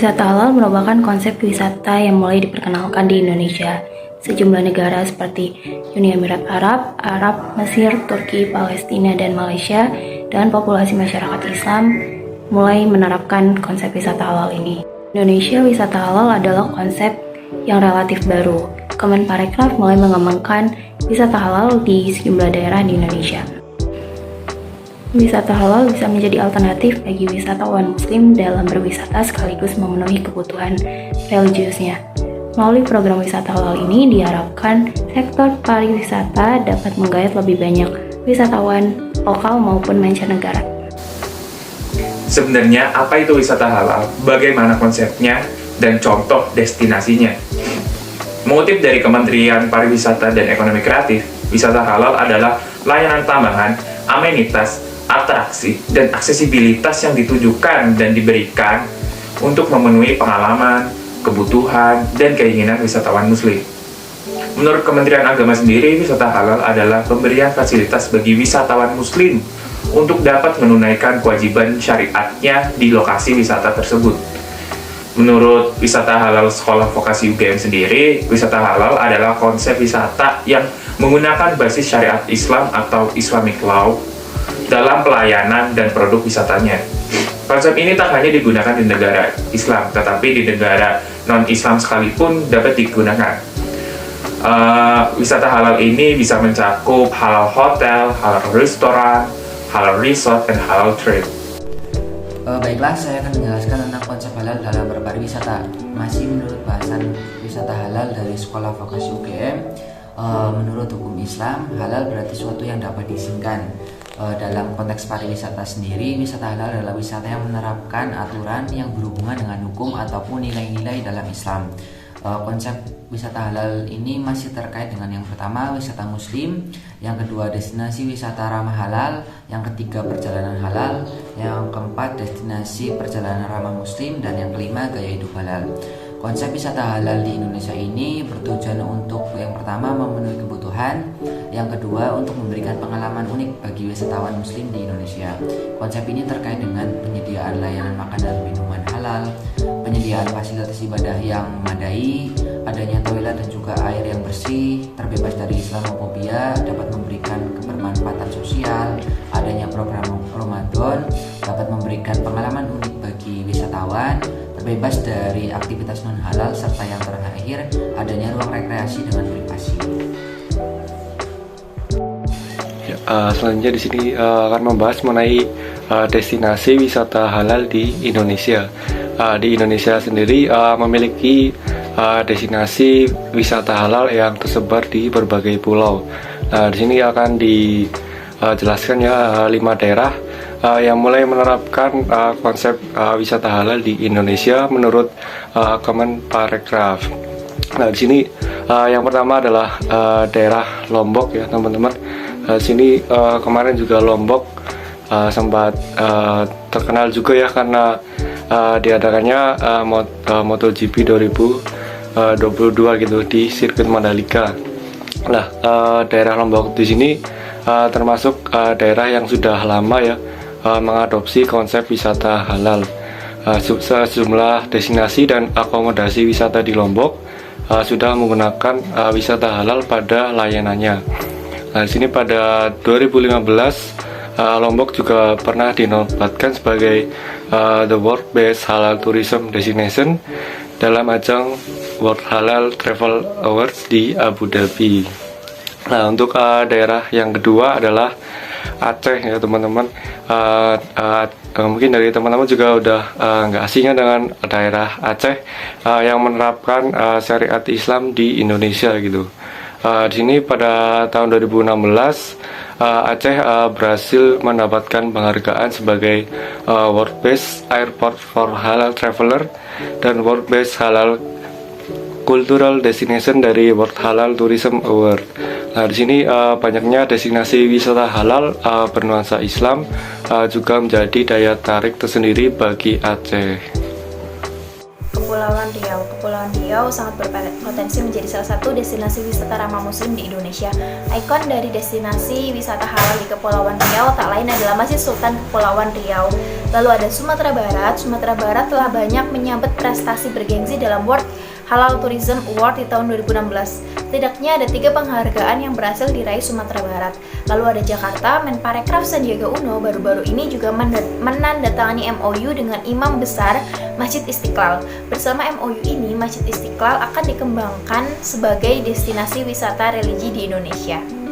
Wisata halal merupakan konsep wisata yang mulai diperkenalkan di Indonesia. Sejumlah negara seperti Uni Emirat Arab, Mesir, Turki, Palestina, dan Malaysia dengan populasi masyarakat Islam mulai menerapkan konsep wisata halal ini. Indonesia, wisata halal adalah konsep yang relatif baru. Kemenparekraf mulai mengembangkan wisata halal di sejumlah daerah di Indonesia. Wisata halal bisa menjadi alternatif bagi wisatawan muslim dalam berwisata sekaligus memenuhi kebutuhan religiusnya. Melalui program wisata halal ini diharapkan sektor pariwisata dapat menggait lebih banyak wisatawan lokal maupun mancanegara. Sebenarnya apa itu wisata halal? Bagaimana konsepnya dan contoh destinasinya? Mengutip dari Kementerian Pariwisata dan Ekonomi Kreatif, wisata halal adalah layanan tambahan, amenitas, atraksi, dan aksesibilitas yang ditujukan dan diberikan untuk memenuhi pengalaman, kebutuhan, dan keinginan wisatawan muslim. Menurut Kementerian Agama sendiri, wisata halal adalah pemberian fasilitas bagi wisatawan muslim untuk dapat menunaikan kewajiban syariatnya di lokasi wisata tersebut. Menurut Wisata Halal Sekolah Vokasi UGM sendiri, wisata halal adalah konsep wisata yang menggunakan basis syariat Islam atau Islamic Law dalam pelayanan dan produk wisatanya. Konsep ini tak hanya digunakan di negara Islam, tetapi di negara non-Islam sekalipun dapat digunakan. Wisata halal ini bisa mencakup halal hotel, halal restoran, halal resort, dan halal trip. Baiklah, saya akan menjelaskan tentang konsep halal dalam berpariwisata. Masih menurut bahasan wisata halal dari Sekolah Vokasi UGM, menurut hukum Islam, halal berarti suatu yang dapat diizinkan. Dalam konteks pariwisata sendiri, wisata halal adalah wisata yang menerapkan aturan yang berhubungan dengan hukum ataupun nilai-nilai dalam Islam. Konsep wisata halal ini masih terkait dengan yang pertama, wisata muslim, yang kedua, destinasi wisata ramah halal, yang ketiga, perjalanan halal, yang keempat, destinasi perjalanan ramah muslim, dan yang kelima, gaya hidup halal. Konsep wisata halal di Indonesia ini bertujuan untuk yang pertama memenuhi kebutuhan, yang kedua untuk memberikan pengalaman unik bagi wisatawan muslim di Indonesia. Konsep ini terkait dengan penyediaan layanan makanan dan minuman halal, penyediaan fasilitas ibadah yang memadai, adanya toilet dan juga air yang bersih, terbebas dari Islamophobia, dapat memberikan kebermanfaatan sosial, adanya program Ramadan, dapat memberikan pengalaman unik bagi wisatawan, terbebas dari aktivitas non halal, serta yang terakhir adanya ruang rekreasi dengan privasi. Selanjutnya di sini akan membahas mengenai destinasi wisata halal di Indonesia. Di Indonesia sendiri memiliki destinasi wisata halal yang tersebar di berbagai pulau. Di sini akan dijelaskan 5 daerah yang mulai menerapkan konsep wisata halal di Indonesia menurut Kemenparekraf. Nah, di sini yang pertama adalah daerah Lombok ya teman-teman. Sini kemarin juga Lombok sempat terkenal juga ya karena diadakannya MotoGP 2022 gitu di sirkuit Mandalika. Nah, daerah Lombok di sini termasuk daerah yang sudah lama ya mengadopsi konsep wisata halal. Sejumlah destinasi dan akomodasi wisata di Lombok sudah menggunakan wisata halal pada layanannya. Nah, di sini pada 2015 Lombok juga pernah dinobatkan sebagai the World Best Halal Tourism Destination dalam ajang World Halal Travel Awards di Abu Dhabi. Nah, untuk daerah yang kedua adalah Aceh ya teman-teman. Mungkin dari teman-teman juga udah nggak asing dengan daerah Aceh yang menerapkan syariat Islam di Indonesia gitu. Di sini pada tahun 2016 Aceh berhasil mendapatkan penghargaan sebagai World Best Airport for Halal Traveler dan World Best Halal Cultural Destination dari World Halal Tourism Award. Nah, di sini banyaknya destinasi wisata halal bernuansa Islam juga menjadi daya tarik tersendiri bagi Aceh. Kepulauan Kepulauan Riau. Kepulauan Riau sangat berpotensi menjadi salah satu destinasi wisata ramah muslim di Indonesia. Ikon dari destinasi wisata halal di Kepulauan Riau tak lain adalah Masjid Sultan Kepulauan Riau. Lalu ada Sumatera Barat. Sumatera Barat telah banyak menyabet prestasi bergengsi dalam World Halal Tourism Award di tahun 2016. Setidaknya ada 3 penghargaan yang berhasil diraih Sumatera Barat. Lalu ada Jakarta. Menparekraf Sandiaga Uno baru-baru ini juga menandatangani MOU dengan Imam Besar Masjid Istiqlal. Bersama MOU ini, Masjid Istiqlal akan dikembangkan sebagai destinasi wisata religi di Indonesia.